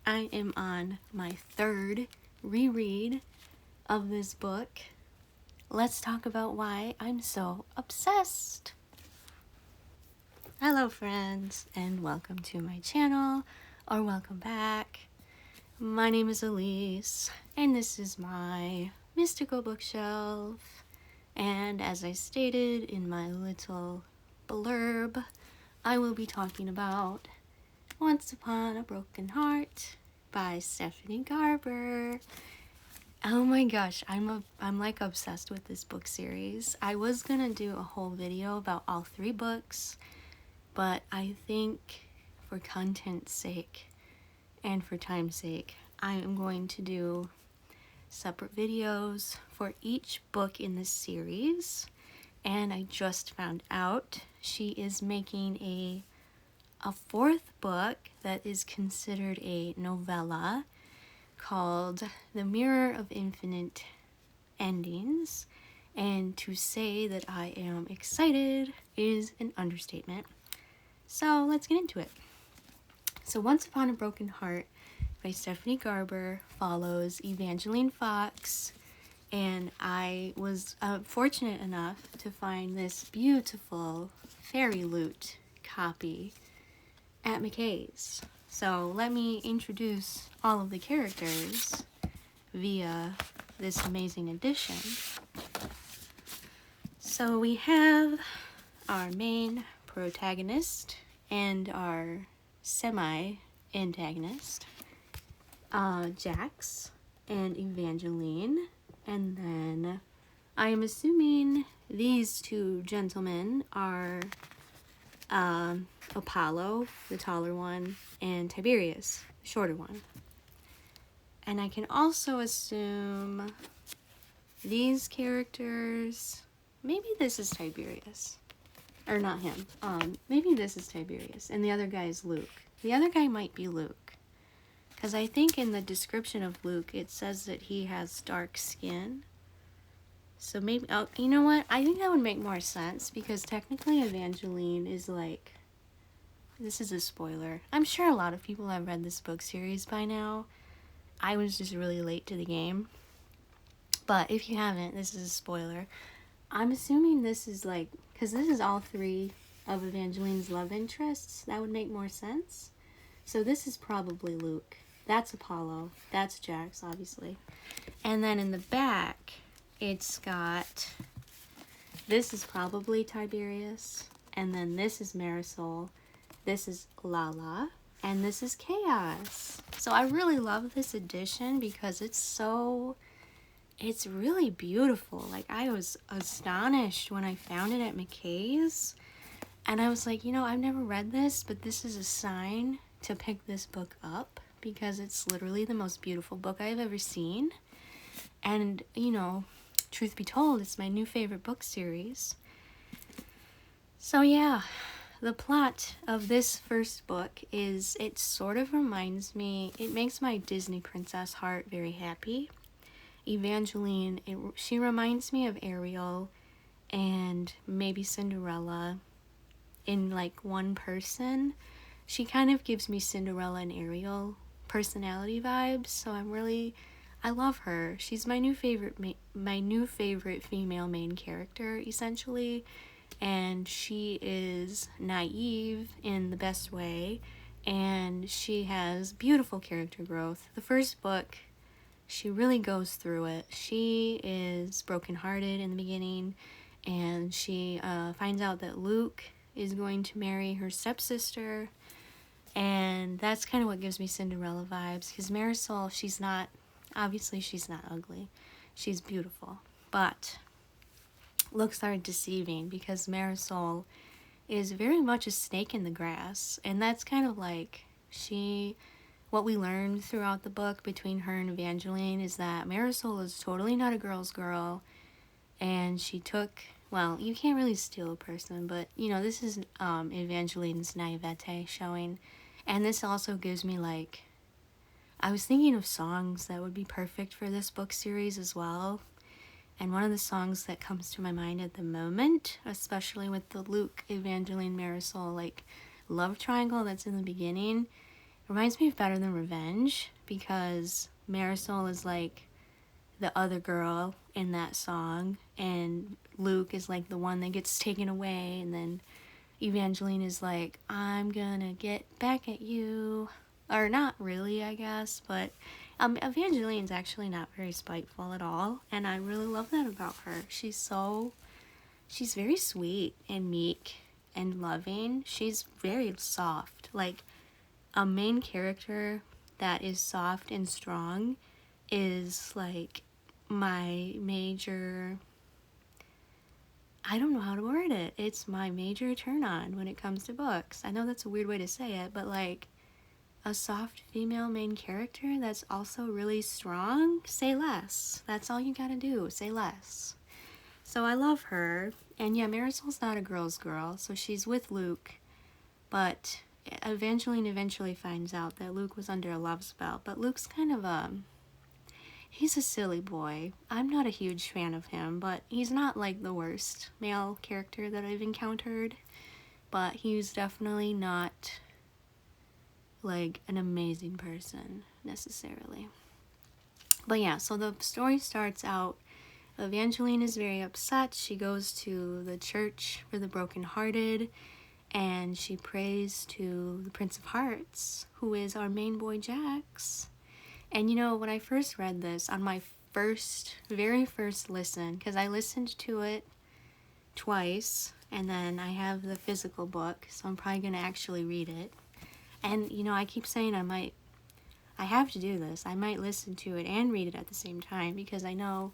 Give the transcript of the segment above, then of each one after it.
I am on my third reread of this book. Let's talk about why I'm so obsessed. Hello friends, and welcome to my channel, or welcome back. My name is Elise, and this is my mystical bookshelf. And as I stated in my little blurb, I will be talking about Once Upon a Broken Heart by Stephanie Garber. Oh my gosh, I'm like obsessed with this book series. I was gonna do a whole video about all three books, but I think for content's sake and for time's sake, I am going to do separate videos for each book in this series. And I just found out she is making a fourth book that is considered a novella called The Mirror of Infinite Endings. And to say that I am excited is an understatement. So let's get into it. So Once Upon a Broken Heart by Stephanie Garber follows Evangeline Fox, and I was fortunate enough to find this beautiful Fairy Loot copy at McKay's. So let me introduce all of the characters via this amazing edition. So we have our main protagonist and our semi-antagonist, Jax and Evangeline, and then I am assuming these two gentlemen are Apollo, the taller one, and Tiberius, the shorter one. And I can also assume these characters, maybe this is Tiberius, or not him, maybe this is Tiberius, and the other guy is Luke. The other guy might be Luke, because I think in the description of Luke, it says that he has dark skin. So maybe, oh, you know what? I think that would make more sense, because technically Evangeline is like, this is a spoiler. I'm sure a lot of people have read this book series by now. I was just really late to the game. But if you haven't, this is a spoiler. I'm assuming this is like, because this is all three of Evangeline's love interests, that would make more sense. So this is probably Luke. That's Apollo. That's Jax, obviously. And then in the back, it's got, this is probably Tiberius, and then this is Marisol, this is Lala, and this is Chaos. So I really love this edition because it's really beautiful. Like, I was astonished when I found it at McKay's, and I was like, you know, I've never read this, but this is a sign to pick this book up because it's literally the most beautiful book I've ever seen. And, you know, truth be told, it's my new favorite book series. So yeah, the plot of this first book is, it sort of reminds me, it makes my Disney princess heart very happy. Evangeline, she reminds me of Ariel and maybe Cinderella in like one person. She kind of gives me Cinderella and Ariel personality vibes, so I love her. She's my new favorite female main character, essentially, and she is naive in the best way, and she has beautiful character growth. The first book, she really goes through it. She is brokenhearted in the beginning, and she finds out that Luke is going to marry her stepsister, and that's kind of what gives me Cinderella vibes, because Marisol, she's not ugly. She's beautiful. But looks are deceiving because Marisol is very much a snake in the grass. And that's kind of like what we learned throughout the book between her and Evangeline is that Marisol is totally not a girl's girl. And she took, well, you can't really steal a person, but, you know, this is Evangeline's naivete showing. And this also gives me, like, I was thinking of songs that would be perfect for this book series as well. And one of the songs that comes to my mind at the moment, especially with the Luke, Evangeline, Marisol, like, love triangle that's in the beginning, reminds me of Better Than Revenge, because Marisol is like the other girl in that song, and Luke is like the one that gets taken away, and then Evangeline is like, I'm gonna get back at you. Or not really, I guess, but Evangeline's actually not very spiteful at all, and I really love that about her. She's very sweet and meek and loving. She's very soft. Like, a main character that is soft and strong is like my major, I don't know how to word it. It's my major turn on when it comes to books. I know that's a weird way to say it, but like a soft female main character that's also really strong, say less. That's all you gotta do, say less. So I love her. And yeah, Marisol's not a girl's girl, so she's with Luke, but Evangeline eventually finds out that Luke was under a love spell. But Luke's kind of he's a silly boy. I'm not a huge fan of him, but he's not like the worst male character that I've encountered. But he's definitely not like an amazing person necessarily. But yeah, so the story starts out, Evangeline is very upset. She goes to the church for the brokenhearted, and she prays to the Prince of Hearts, who is our main boy Jax. And you know, when I first read this on my very first listen, because I listened to it twice, and then I have the physical book, so I'm probably going to actually read it. And you know, I keep saying I have to do this. I might listen to it and read it at the same time, because I know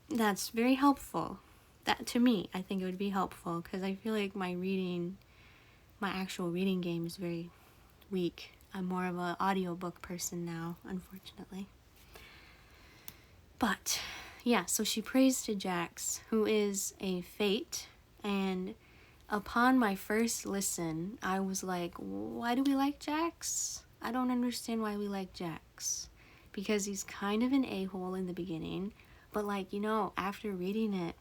that's very helpful. That, to me, I think it would be helpful, because I feel like my actual reading game is very weak. I'm more of an audiobook person now, unfortunately. But yeah, so she prays to Jax, who is a fate, and upon my first listen, I was like, why do we like Jax? I don't understand why we like Jax. Because he's kind of an a-hole in the beginning, but like, you know, after reading it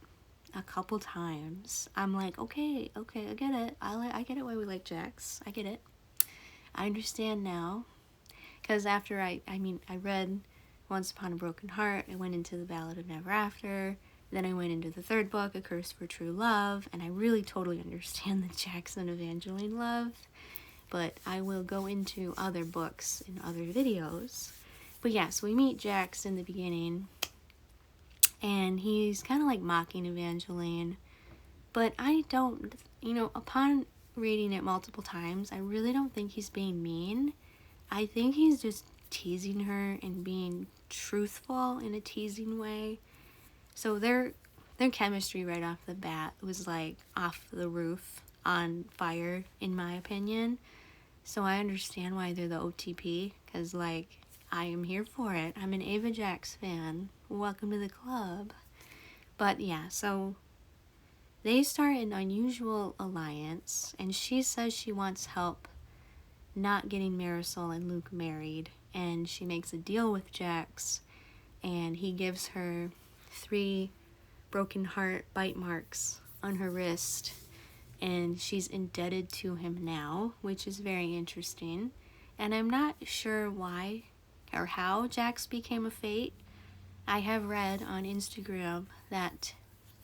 a couple times, I'm like, okay, I get it. I get it why we like Jax. I get it. I understand now. Because after I read Once Upon a Broken Heart, I went into The Ballad of Never After, then I went into the third book, A Curse for True Love, and I really totally understand the Jax and Evangeline love, but I will go into other books in other videos. But yeah, so we meet Jax in the beginning, and he's kind of like mocking Evangeline, but I don't, you know, upon reading it multiple times, I really don't think he's being mean. I think he's just teasing her and being truthful in a teasing way. So their chemistry right off the bat was like off the roof, on fire, in my opinion. So I understand why they're the OTP, because like, I am here for it. I'm an Ava Jax fan. Welcome to the club. But yeah, so they start an unusual alliance, and she says she wants help not getting Marisol and Luke married, and she makes a deal with Jax, and he gives her 3 broken heart bite marks on her wrist, and she's indebted to him now, which is very interesting. And I'm not sure why or how Jax became a fate. I have read on Instagram that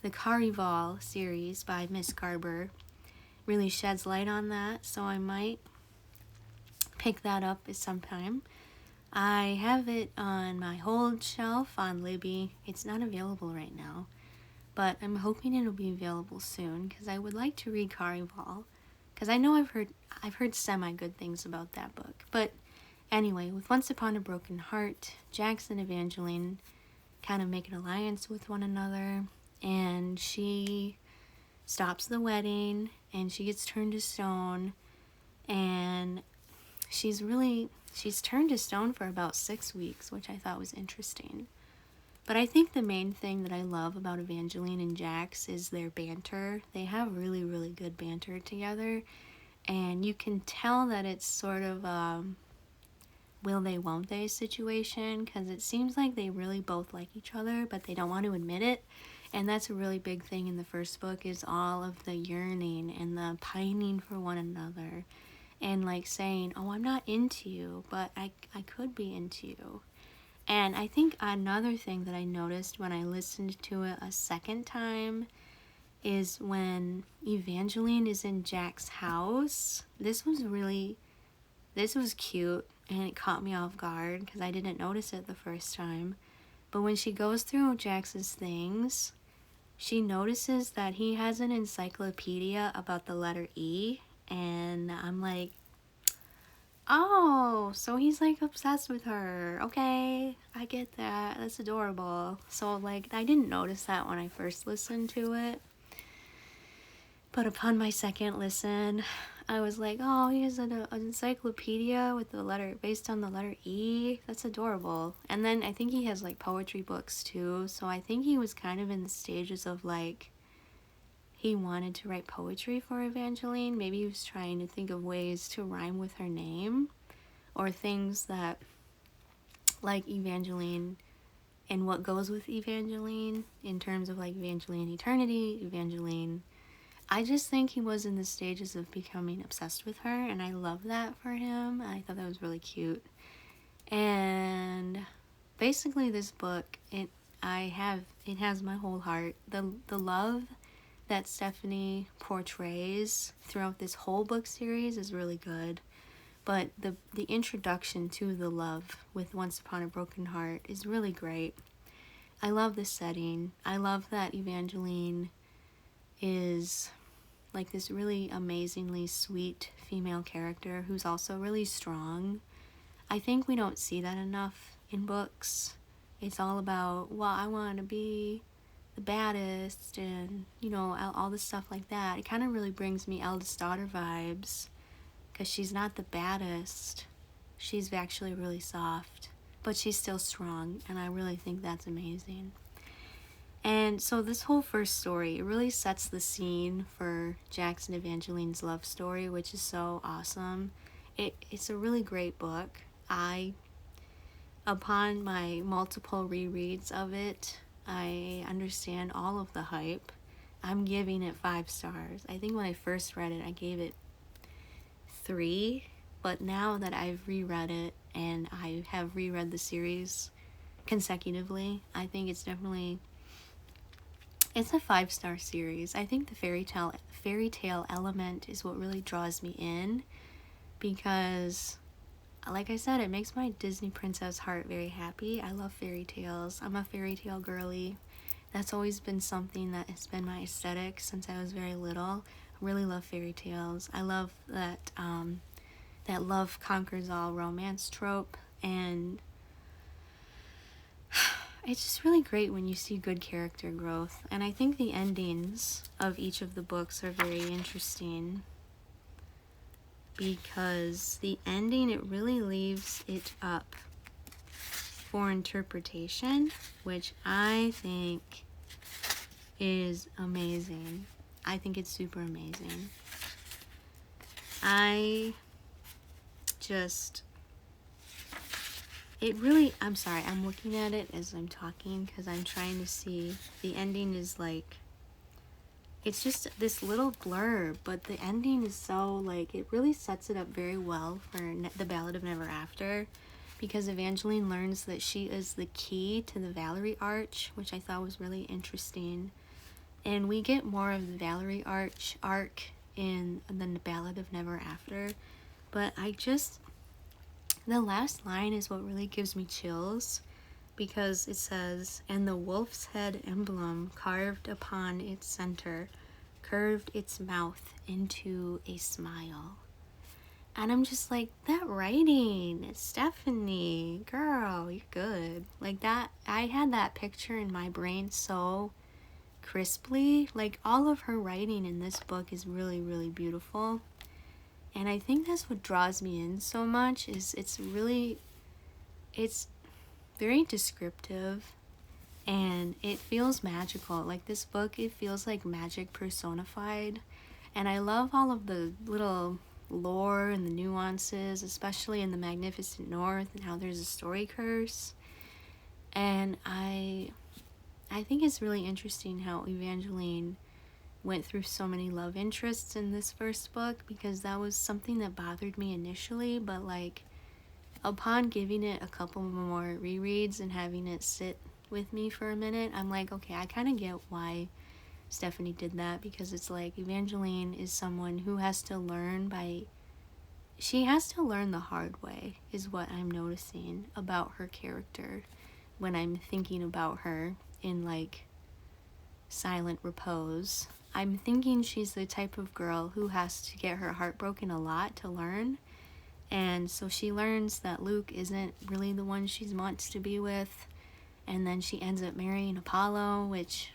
the Carival series by Miss Garber really sheds light on that, so I might pick that up at some time. I have it on my hold shelf on Libby. It's not available right now, but I'm hoping it'll be available soon, because I would like to read Carival, because I know I've heard semi-good things about that book. But anyway, with Once Upon a Broken Heart, Jax and Evangeline kind of make an alliance with one another, and she stops the wedding, and she gets turned to stone, and she's turned to stone for about 6 weeks, which I thought was interesting. But I think the main thing that I love about Evangeline and Jax is their banter. They have really, really good banter together, and you can tell that it's sort of a will they, won't they situation, because it seems like they really both like each other, but they don't want to admit it. And that's a really big thing in the first book, is all of the yearning and the pining for one another. and like saying, oh, I'm not into you, but I could be into you. And I think another thing that I noticed when I listened to it a second time is when Evangeline is in Jack's house. This was cute, and it caught me off guard because I didn't notice it the first time. But when she goes through Jack's things, she notices that he has an encyclopedia about the letter E, and I'm like, oh, so he's like obsessed with her. Okay, I get that. That's adorable. So like, I didn't notice that when I first listened to it. But upon my second listen, I was like, oh, he has an encyclopedia with the letter, based on the letter E. That's adorable. And then I think he has like poetry books too. So I think he was kind of in the stages of like, he wanted to write poetry for Evangeline. Maybe he was trying to think of ways to rhyme with her name, or things that, like Evangeline and what goes with Evangeline in terms of like Evangeline Eternity, Evangeline. I just think he was in the stages of becoming obsessed with her, and I love that for him. I thought that was really cute. And basically this book, it has my whole heart. The love that Stephanie portrays throughout this whole book series is really good. But the introduction to the love with Once Upon a Broken Heart is really great. I love the setting. I love that Evangeline is like this really amazingly sweet female character who's also really strong. I think we don't see that enough in books. It's all about, well, I want to be the baddest and, you know, all this stuff like that. It kind of really brings me Eldest Daughter vibes, because she's not the baddest. She's actually really soft, but she's still strong, and I really think that's amazing. And so this whole first story, it really sets the scene for Jack's and Evangeline's love story, which is so awesome. It's a really great book. Upon my multiple rereads of it, I understand all of the hype. I'm giving it 5 stars. I think when I first read it, I gave it 3, but now that I've reread it and I have reread the series consecutively, I think it's a 5-star series. I think the fairy tale element is what really draws me in, because like I said, it makes my Disney princess heart very happy. I love fairy tales. I'm a fairy tale girly. That's always been something that has been my aesthetic since I was very little. I really love fairy tales. I love that that love conquers all romance trope, and it's just really great when you see good character growth. And I think the endings of each of the books are very interesting, because the ending, it really leaves it up for interpretation, which I think is amazing. I think it's super amazing. I'm sorry, I'm looking at it as I'm talking because I'm trying to see. The ending is like, it's just this little blurb, but the ending is so, like, it really sets it up very well for the Ballad of Never After, because Evangeline learns that she is the key to the Valerie Arch, which I thought was really interesting. And we get more of the Valerie Arch arc in the Ballad of Never After, but the last line is what really gives me chills, because it says, and the wolf's head emblem carved upon its center curved its mouth into a smile. And I'm just like, that writing, it's Stephanie, girl, you're good. Like that, I had that picture in my brain so crisply. Like, all of her writing in this book is really, really beautiful. And I think that's what draws me in so much, is it's very descriptive, and it feels magical. Like, this book, it feels like magic personified. And I love all of the little lore and the nuances, especially in the Magnificent North and how there's a story curse. And I think it's really interesting how Evangeline went through so many love interests in this first book, because that was something that bothered me initially, but like upon giving it a couple more rereads and having it sit with me for a minute, I'm like, okay, I kind of get why Stephanie did that, because it's like Evangeline is someone who has to learn she has to learn the hard way, is what I'm noticing about her character when I'm thinking about her in like silent repose. I'm thinking she's the type of girl who has to get her heart broken a lot to learn. And so she learns that Luke isn't really the one she wants to be with. And then she ends up marrying Apollo, which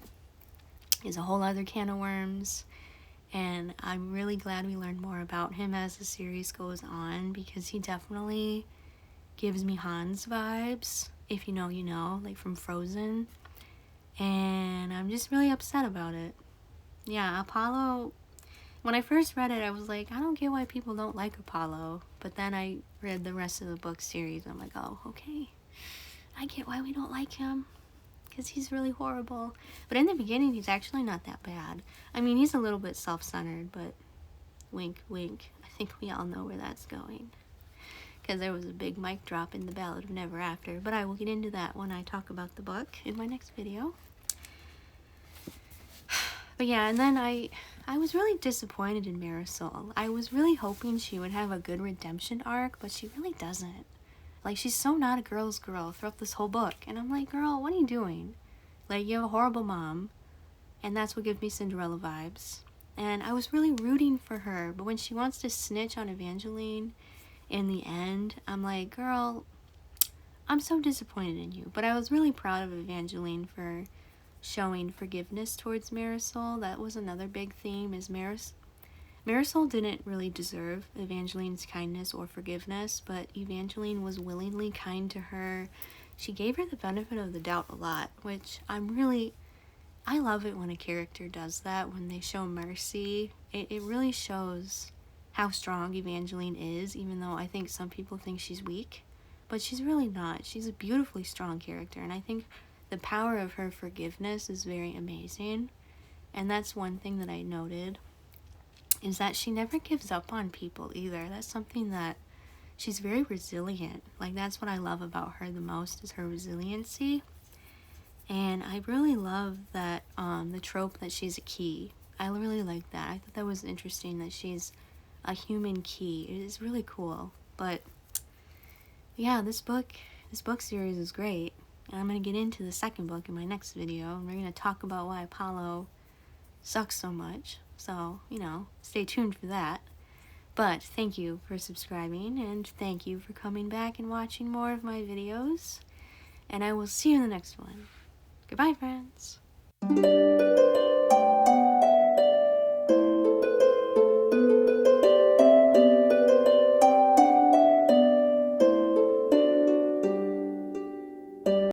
is a whole other can of worms. And I'm really glad we learned more about him as the series goes on, because he definitely gives me Hans vibes. If you know, you know, like from Frozen. And I'm just really upset about it. Yeah, Apollo, when I first read it, I was like, I don't get why people don't like Apollo. But then I read the rest of the book series, and I'm like, oh, okay. I get why we don't like him, because he's really horrible. But in the beginning, he's actually not that bad. I mean, he's a little bit self-centered, but wink, wink. I think we all know where that's going, because there was a big mic drop in the Ballad of Never After. But I will get into that when I talk about the book in my next video. But yeah, and then I was really disappointed in Marisol. I was really hoping she would have a good redemption arc, but she really doesn't. Like, she's so not a girl's girl throughout this whole book. And I'm like, girl, what are you doing? Like, you have a horrible mom, and that's what gives me Cinderella vibes. And I was really rooting for her, but when she wants to snitch on Evangeline in the end, I'm like, girl, I'm so disappointed in you. But I was really proud of Evangeline for showing forgiveness towards Marisol. That was another big theme, is Marisol didn't really deserve Evangeline's kindness or forgiveness, but Evangeline was willingly kind to her. She gave her the benefit of the doubt a lot, which I love it when a character does that, when they show mercy. It really shows how strong Evangeline is, even though I think some people think she's weak, but she's really not. She's a beautifully strong character, and I think the power of her forgiveness is very amazing. And that's one thing that I noted, is that she never gives up on people either. That's something that she's very resilient. Like, that's what I love about her the most, is her resiliency. And I really love that the trope that she's a key. I really like that. I thought that was interesting, that she's a human key. It is really cool. But yeah, this book series is great. And I'm going to get into the second book in my next video, and we're going to talk about why Apollo sucks so much. So, you know, stay tuned for that. But thank you for subscribing, and thank you for coming back and watching more of my videos. And I will see you in the next one. Goodbye, friends.